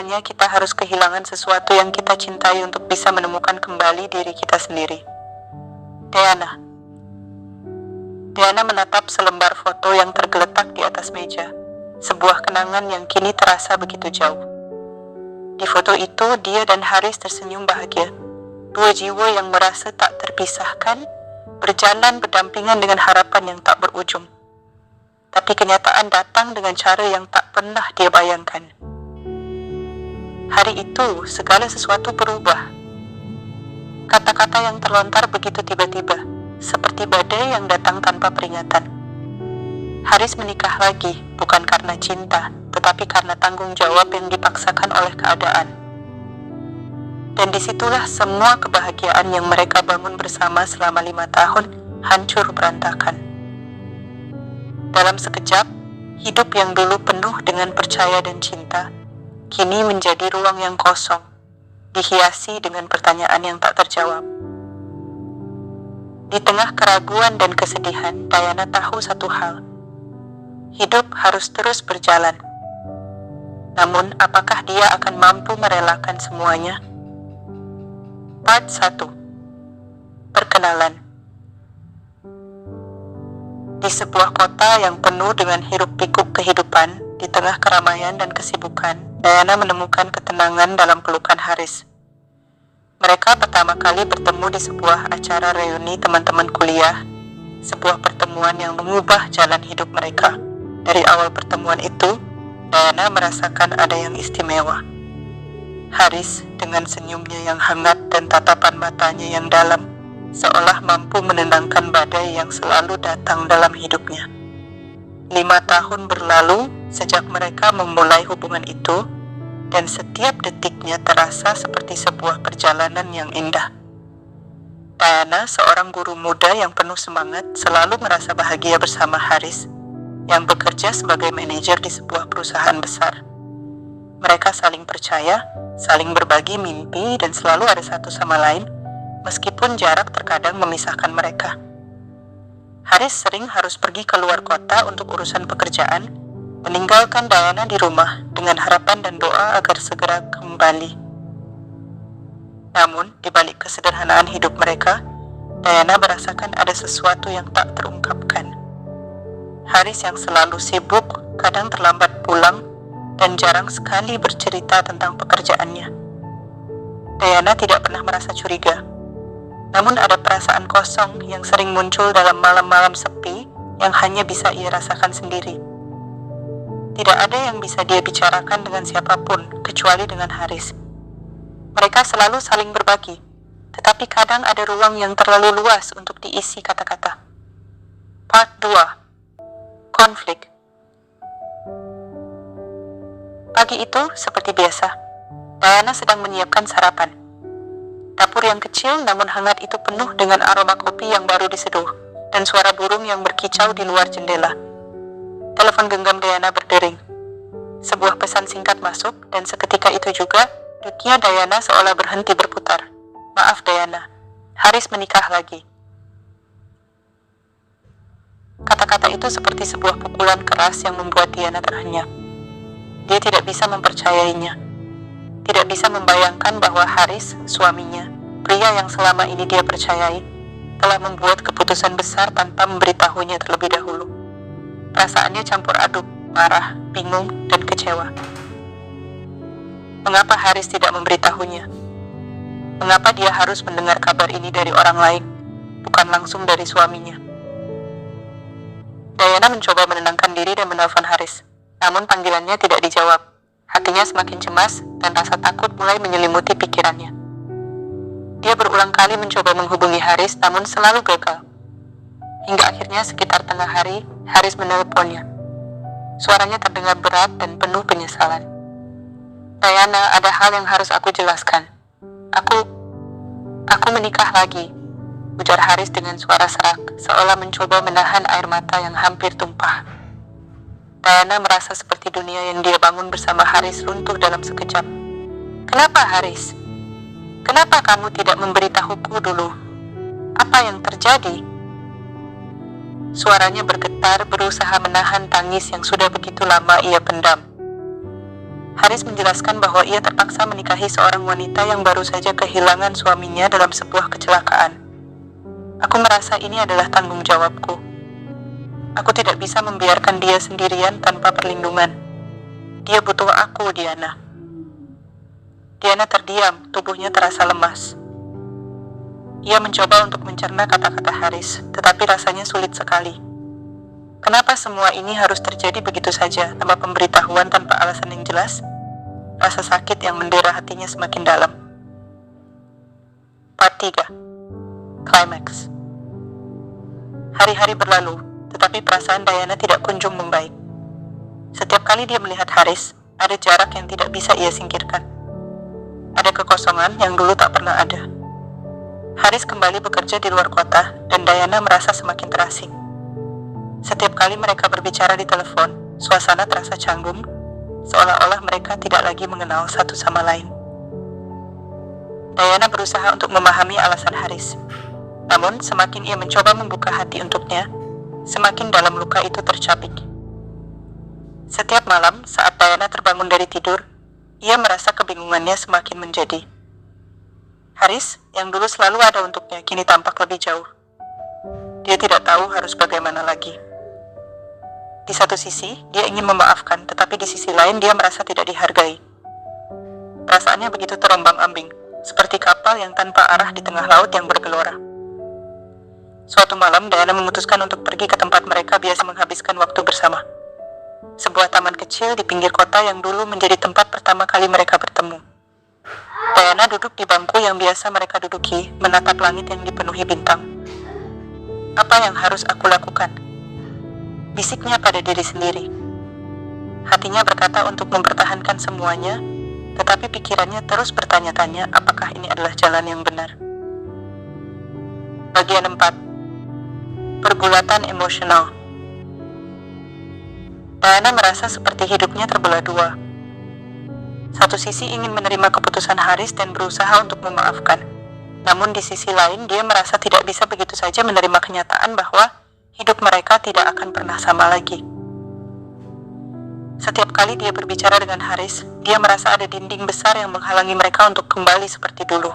rasanya kita harus kehilangan sesuatu yang kita cintai untuk bisa menemukan kembali diri kita sendiri. Diana. Diana menatap selembar foto yang tergeletak di atas meja, sebuah kenangan yang kini terasa begitu jauh. Di foto itu, dia dan Haris tersenyum bahagia, dua jiwa yang merasa tak terpisahkan, berjalan berdampingan dengan harapan yang tak berujung. Tapi kenyataan datang dengan cara yang tak pernah dia bayangkan. Hari itu, segala sesuatu berubah. Kata-kata yang terlontar begitu tiba-tiba, seperti badai yang datang tanpa peringatan. Haris menikah lagi, bukan karena cinta, tetapi karena tanggung jawab yang dipaksakan oleh keadaan. Dan disitulah semua kebahagiaan yang mereka bangun bersama selama 5 tahun hancur berantakan. Dalam sekejap, hidup yang dulu penuh dengan percaya dan cinta, kini menjadi ruang yang kosong, dihiasi dengan pertanyaan yang tak terjawab. Di tengah keraguan dan kesedihan, Diana tahu satu hal. Hidup harus terus berjalan. Namun, apakah dia akan mampu merelakan semuanya? Part 1. Perkenalan. Di sebuah kota yang penuh dengan hiruk-pikuk kehidupan, di tengah keramaian dan kesibukan, Diana menemukan ketenangan dalam pelukan Haris. Mereka pertama kali bertemu di sebuah acara reuni teman-teman kuliah, sebuah pertemuan yang mengubah jalan hidup mereka. Dari awal pertemuan itu, Diana merasakan ada yang istimewa. Haris dengan senyumnya yang hangat dan tatapan matanya yang dalam, seolah mampu menenangkan badai yang selalu datang dalam hidupnya. 5 tahun berlalu sejak mereka memulai hubungan itu, dan setiap detiknya terasa seperti sebuah perjalanan yang indah. Diana, seorang guru muda yang penuh semangat, selalu merasa bahagia bersama Haris, yang bekerja sebagai manajer di sebuah perusahaan besar. Mereka saling percaya, saling berbagi mimpi, dan selalu ada satu sama lain, meskipun jarak terkadang memisahkan mereka. Haris sering harus pergi ke luar kota untuk urusan pekerjaan, meninggalkan Diana di rumah dengan harapan dan doa agar segera kembali. Namun, di balik kesederhanaan hidup mereka, Diana merasakan ada sesuatu yang tak terungkapkan. Haris yang selalu sibuk, kadang terlambat pulang, dan jarang sekali bercerita tentang pekerjaannya. Diana tidak pernah merasa curiga. Namun ada perasaan kosong yang sering muncul dalam malam-malam sepi yang hanya bisa ia rasakan sendiri. Tidak ada yang bisa dia bicarakan dengan siapapun, kecuali dengan Haris. Mereka selalu saling berbagi, tetapi kadang ada ruang yang terlalu luas untuk diisi kata-kata. Part 2. Konflik. Pagi itu, seperti biasa, Diana sedang menyiapkan sarapan. Dapur yang kecil namun hangat itu penuh dengan aroma kopi yang baru diseduh, dan suara burung yang berkicau di luar jendela. Telepon genggam Diana berdering. Sebuah pesan singkat masuk, dan seketika itu juga, dunia Diana seolah berhenti berputar. Maaf Diana, Haris menikah lagi. Kata-kata itu seperti sebuah pukulan keras yang membuat Diana terhenyak. Dia tidak bisa mempercayainya. Tidak bisa membayangkan bahwa Haris, suaminya, pria yang selama ini dia percayai, telah membuat keputusan besar tanpa memberitahunya terlebih dahulu. Perasaannya campur aduk, marah, bingung, dan kecewa. Mengapa Haris tidak memberitahunya? Mengapa dia harus mendengar kabar ini dari orang lain, bukan langsung dari suaminya? Diana mencoba menenangkan diri dan menelpon Haris, namun panggilannya tidak dijawab. Hatinya semakin cemas, dan rasa takut mulai menyelimuti pikirannya. Dia berulang kali mencoba menghubungi Haris, namun selalu gagal. Hingga akhirnya sekitar tengah hari, Haris menelponnya. Suaranya terdengar berat dan penuh penyesalan. Diana, ada hal yang harus aku jelaskan. Aku menikah lagi, ujar Haris dengan suara serak, seolah mencoba menahan air mata yang hampir tumpah. Diana merasa seperti dunia yang dia bangun bersama Haris runtuh dalam sekejap. Kenapa Haris? Kenapa kamu tidak memberitahuku dulu? Apa yang terjadi? Suaranya bergetar, berusaha menahan tangis yang sudah begitu lama ia pendam. Haris menjelaskan bahwa ia terpaksa menikahi seorang wanita yang baru saja kehilangan suaminya dalam sebuah kecelakaan. Aku merasa ini adalah tanggung jawabku. Aku tidak bisa membiarkan dia sendirian tanpa perlindungan. Dia butuh aku, Diana. Diana terdiam, tubuhnya terasa lemas. Ia mencoba untuk mencerna kata-kata Haris, tetapi rasanya sulit sekali. Kenapa semua ini harus terjadi begitu saja, tanpa pemberitahuan, tanpa alasan yang jelas? Rasa sakit yang mendera hatinya semakin dalam. Part 3. Climax. Hari-hari berlalu, tetapi perasaan Diana tidak kunjung membaik. Setiap kali dia melihat Haris, ada jarak yang tidak bisa ia singkirkan. Ada kekosongan yang dulu tak pernah ada. Haris kembali bekerja di luar kota, dan Diana merasa semakin terasing. Setiap kali mereka berbicara di telepon, suasana terasa canggung, seolah-olah mereka tidak lagi mengenal satu sama lain. Diana berusaha untuk memahami alasan Haris. Namun, semakin ia mencoba membuka hati untuknya, semakin dalam luka itu tercapik. Setiap malam, saat Diana terbangun dari tidur, ia merasa kebingungannya semakin menjadi. Haris, yang dulu selalu ada untuknya, kini tampak lebih jauh. Dia tidak tahu harus bagaimana lagi. Di satu sisi, dia ingin memaafkan, tetapi di sisi lain dia merasa tidak dihargai. Perasaannya begitu terombang-ambing, seperti kapal yang tanpa arah di tengah laut yang bergelora. Suatu malam, Diana memutuskan untuk pergi ke tempat mereka biasa menghabiskan waktu bersama. Sebuah taman kecil di pinggir kota yang dulu menjadi tempat pertama kali mereka bertemu. Diana duduk di bangku yang biasa mereka duduki, menatap langit yang dipenuhi bintang. Apa yang harus aku lakukan? Bisiknya pada diri sendiri. Hatinya berkata untuk mempertahankan semuanya, tetapi pikirannya terus bertanya-tanya apakah ini adalah jalan yang benar. Bagian 4. Pergulatan emosional. Diana merasa seperti hidupnya terbelah dua. Satu sisi ingin menerima keputusan Haris dan berusaha untuk memaafkan. Namun di sisi lain dia merasa tidak bisa begitu saja menerima kenyataan bahwa hidup mereka tidak akan pernah sama lagi. Setiap kali dia berbicara dengan Haris, dia merasa ada dinding besar yang menghalangi mereka untuk kembali seperti dulu.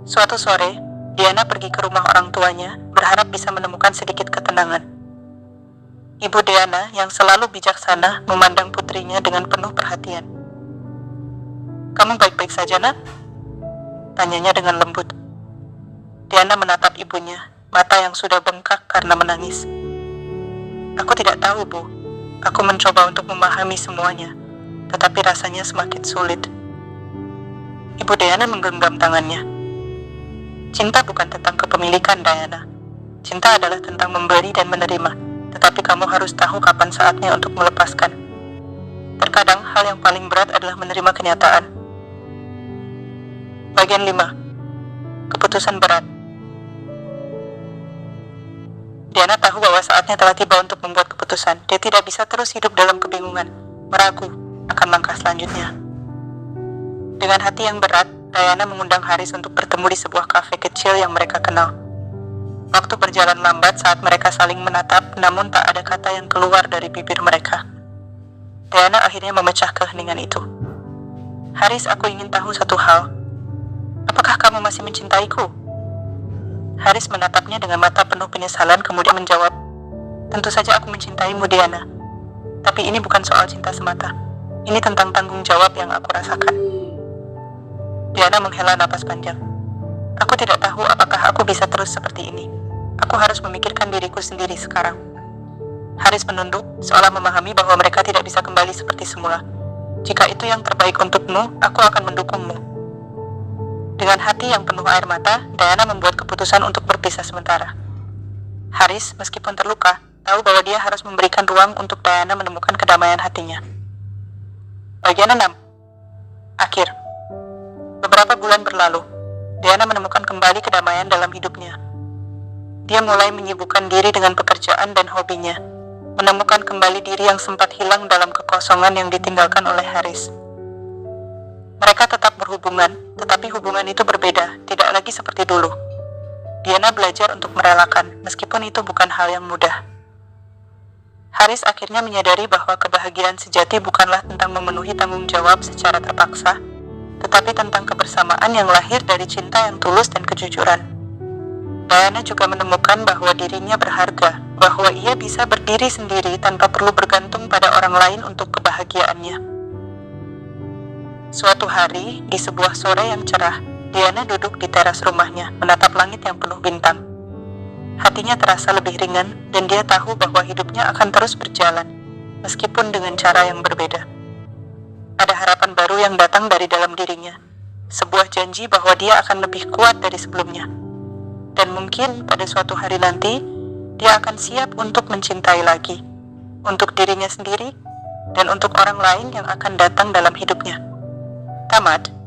Suatu sore, Diana pergi ke rumah orang tuanya, berharap bisa menemukan sedikit ketenangan. Ibu Diana yang selalu bijaksana memandang putrinya dengan penuh perhatian. "Kamu baik-baik saja, Nak?" tanyanya dengan lembut. Diana menatap ibunya, mata yang sudah bengkak karena menangis. "Aku tidak tahu, Bu. Aku mencoba untuk memahami semuanya, tetapi rasanya semakin sulit." Ibu Diana menggenggam tangannya. "Cinta bukan tentang kepemilikan, Diana. Cinta adalah tentang memberi dan menerima, tetapi kamu harus tahu kapan saatnya untuk melepaskan. Terkadang hal yang paling berat adalah menerima kenyataan." Bagian 5. Keputusan berat. Diana tahu bahwa saatnya telah tiba untuk membuat keputusan. Dia tidak bisa terus hidup dalam kebingungan, meragu akan langkah selanjutnya. Dengan hati yang berat, Diana mengundang Haris untuk bertemu di sebuah kafe kecil yang mereka kenal. Waktu berjalan lambat saat mereka saling menatap, namun tak ada kata yang keluar dari bibir mereka. Diana akhirnya memecah keheningan itu. "Haris, aku ingin tahu satu hal. Apakah kamu masih mencintaiku?" Haris menatapnya dengan mata penuh penyesalan, kemudian menjawab, "Tentu saja aku mencintaimu, Diana. Tapi ini bukan soal cinta semata. Ini tentang tanggung jawab yang aku rasakan." Diana menghela napas panjang. "Aku tidak tahu apakah aku bisa terus seperti ini. Aku harus memikirkan diriku sendiri sekarang." Haris menunduk, seolah memahami bahwa mereka tidak bisa kembali seperti semula. "Jika itu yang terbaik untukmu, aku akan mendukungmu." Dengan hati yang penuh air mata, Diana membuat keputusan untuk berpisah sementara. Haris, meskipun terluka, tahu bahwa dia harus memberikan ruang untuk Diana menemukan kedamaian hatinya. Bagian 6. Akhir. Beberapa bulan berlalu, Diana menemukan kembali kedamaian dalam hidupnya. Dia mulai menyibukkan diri dengan pekerjaan dan hobinya, menemukan kembali diri yang sempat hilang dalam kekosongan yang ditinggalkan oleh Haris. Mereka tetap berhubungan, tetapi hubungan itu berbeda, tidak lagi seperti dulu. Diana belajar untuk merelakan, meskipun itu bukan hal yang mudah. Haris akhirnya menyadari bahwa kebahagiaan sejati bukanlah tentang memenuhi tanggung jawab secara terpaksa, tetapi tentang kebersamaan yang lahir dari cinta yang tulus dan kejujuran. Diana juga menemukan bahwa dirinya berharga, bahwa ia bisa berdiri sendiri tanpa perlu bergantung pada orang lain untuk kebahagiaannya. Suatu hari, di sebuah sore yang cerah, Diana duduk di teras rumahnya, menatap langit yang penuh bintang. Hatinya terasa lebih ringan, dan dia tahu bahwa hidupnya akan terus berjalan, meskipun dengan cara yang berbeda. Ada harapan baru yang datang dari dalam dirinya, sebuah janji bahwa dia akan lebih kuat dari sebelumnya. Dan mungkin pada suatu hari nanti, dia akan siap untuk mencintai lagi, untuk dirinya sendiri, dan untuk orang lain yang akan datang dalam hidupnya. Tamat.